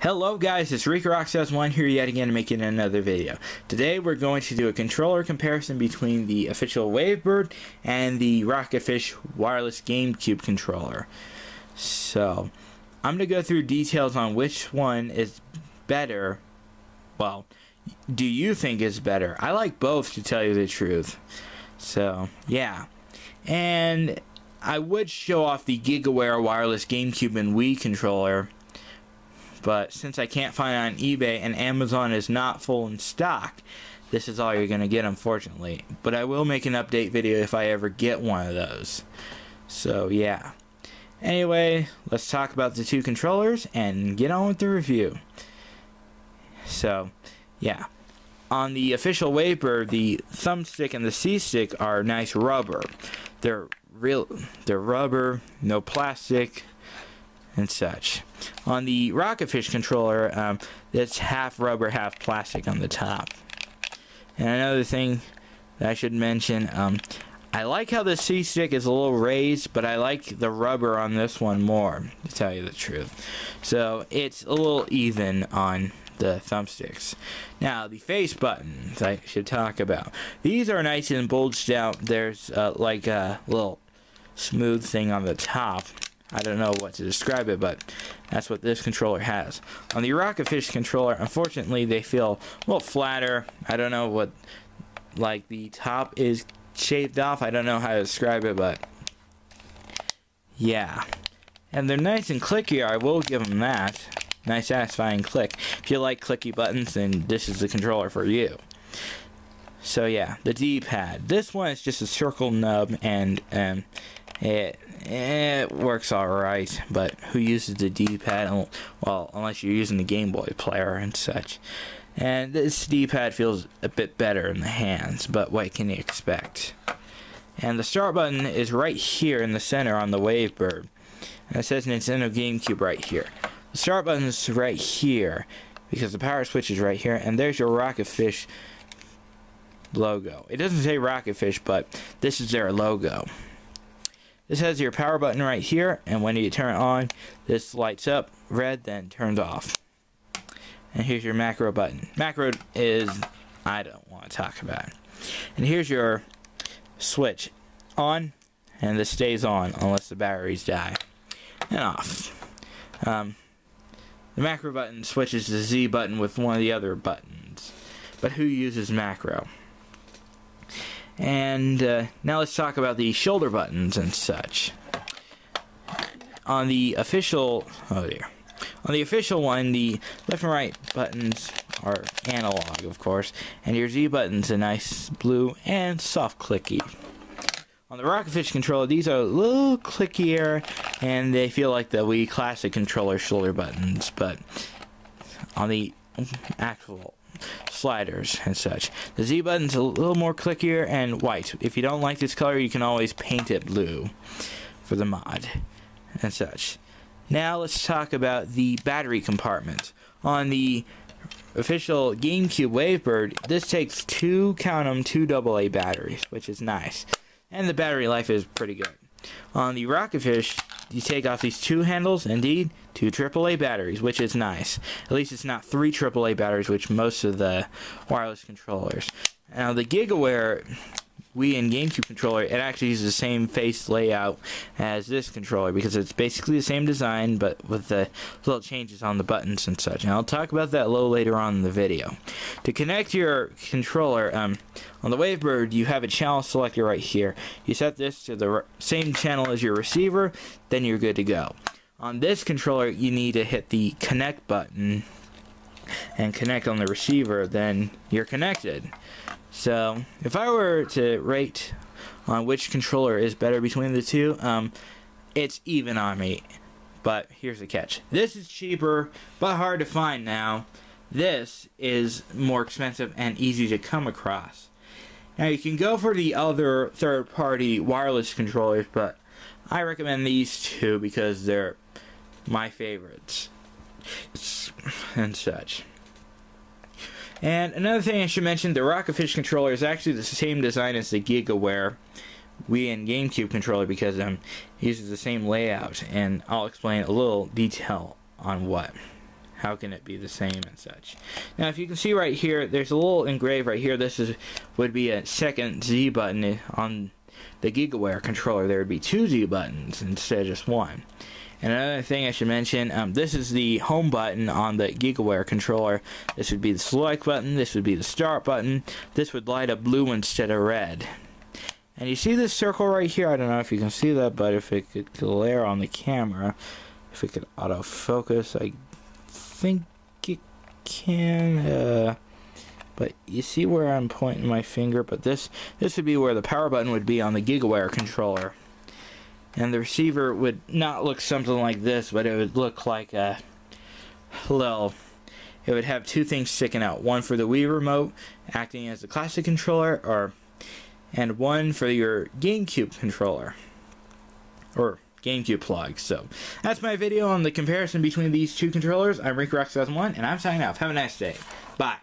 Hello guys, it's RicoRockStars1 here yet again making another video. Today we're going to do a controller comparison between the official Wavebird and the Rocketfish Wireless Gamecube controller. So, I'm going to go through details on which one is better. Well, do you think is better? I like both, to tell you the truth. So, yeah. And I would show off the GigaWare Wireless Gamecube and Wii controller, but since I can't find it on eBay and Amazon is not full in stock, this is all you're going to get, unfortunately. But I will make an update video if I ever get one of those. So, yeah. Anyway, let's talk about the two controllers and get on with the review. So, yeah. On the official Wavebird, the thumbstick and the C-stick are nice rubber. They're rubber, no plastic, and such. On the Rocketfish controller, it's half rubber, half plastic on the top. And another thing that I should mention, I like how the C-stick is a little raised, but I like the rubber on this one more, to tell you the truth. So it's a little even on the thumbsticks. Now, the face buttons I should talk about. These are nice and bulged out. There's like a little smooth thing on the top. I don't know what to describe it, but that's what this controller has. On the Rocketfish controller, unfortunately, they feel a little flatter. I don't know what, like, the top is shaved off. I don't know how to describe it, but yeah. And they're nice and clicky, I will give them that. Nice satisfying click. If you like clicky buttons, then this is the controller for you. So yeah, the D-pad. This one is just a circle nub, and it works alright, but who uses the D-pad? Well, unless you're using the Game Boy player and such. And this D-pad feels a bit better in the hands, but what can you expect? And the start button is right here in the center on the Wavebird. And it says Nintendo GameCube right here. The start button is right here, because the power switch is right here, and there's your Rocketfish logo. It doesn't say Rocketfish, but this is their logo. This has your power button right here, and when you turn it on, this lights up red, then turns off. And here's your macro button. Macro is, I don't want to talk about it. And here's your switch. On, and this stays on unless the batteries die. And off. The macro button switches to the Z button with one of the other buttons. But who uses macro? And now let's talk about the shoulder buttons and such. On the official, on the official one, the left and right buttons are analog, of course, and your Z button's a nice blue and soft clicky. On the Rocketfish controller, these are a little clickier, and they feel like the Wii Classic controller shoulder buttons, but on the actual sliders and such, the Z button's a little more clickier and white. If you don't like this color, you can always paint it blue for the mod and such. Now let's talk about the battery compartment. On the official GameCube Wavebird, this takes two AA batteries, which is nice. And the battery life is pretty good. On the Rocketfish, you take off these two handles, indeed, two AAA batteries, which is nice. At least it's not three AAA batteries, which most of the wireless controllers. Now the GigaWare Wii and GameCube controller, it actually uses the same face layout as this controller, because it's basically the same design, but with the little changes on the buttons and such. And I'll talk about that a little later on in the video. To connect your controller, on the Wavebird, you have a channel selector right here. You set this to the same channel as your receiver, then you're good to go. On this controller, you need to hit the connect button and connect on the receiver, then you're connected. So, if I were to rate on which controller is better between the two, it's even on me. But here's the catch. This is cheaper, but hard to find now. This is more expensive and easy to come across. Now, you can go for the other third-party wireless controllers, but I recommend these two because they're my favorites and such. And another thing I should mention, the Rocketfish controller is actually the same design as the GigaWare Wii and GameCube controller, because it uses the same layout, and I'll explain a little detail on what. how can it be the same and such? Now, if you can see right here, there's a little engraved right here. This would be a second Z button on the GigaWare controller. There would be 2 Z buttons instead of just 1. And another thing I should mention, this is the home button on the GigaWare controller. This would be the select button. This would be the start button. This would light up blue instead of red. And you see this circle right here? I don't know if you can see that, but if it could glare on the camera, if it could autofocus, I think it can. But you see where I'm pointing my finger? But this would be where the power button would be on the GigaWare controller. And the receiver would not look something like this, but it would look like a little... It would have 2 things sticking out. One for the Wii remote, acting as a classic controller, and one for your GameCube controller. Or GameCube plug. So, that's my video on the comparison between these 2 controllers. I'm RickRock2001, and I'm signing off. Have a nice day. Bye.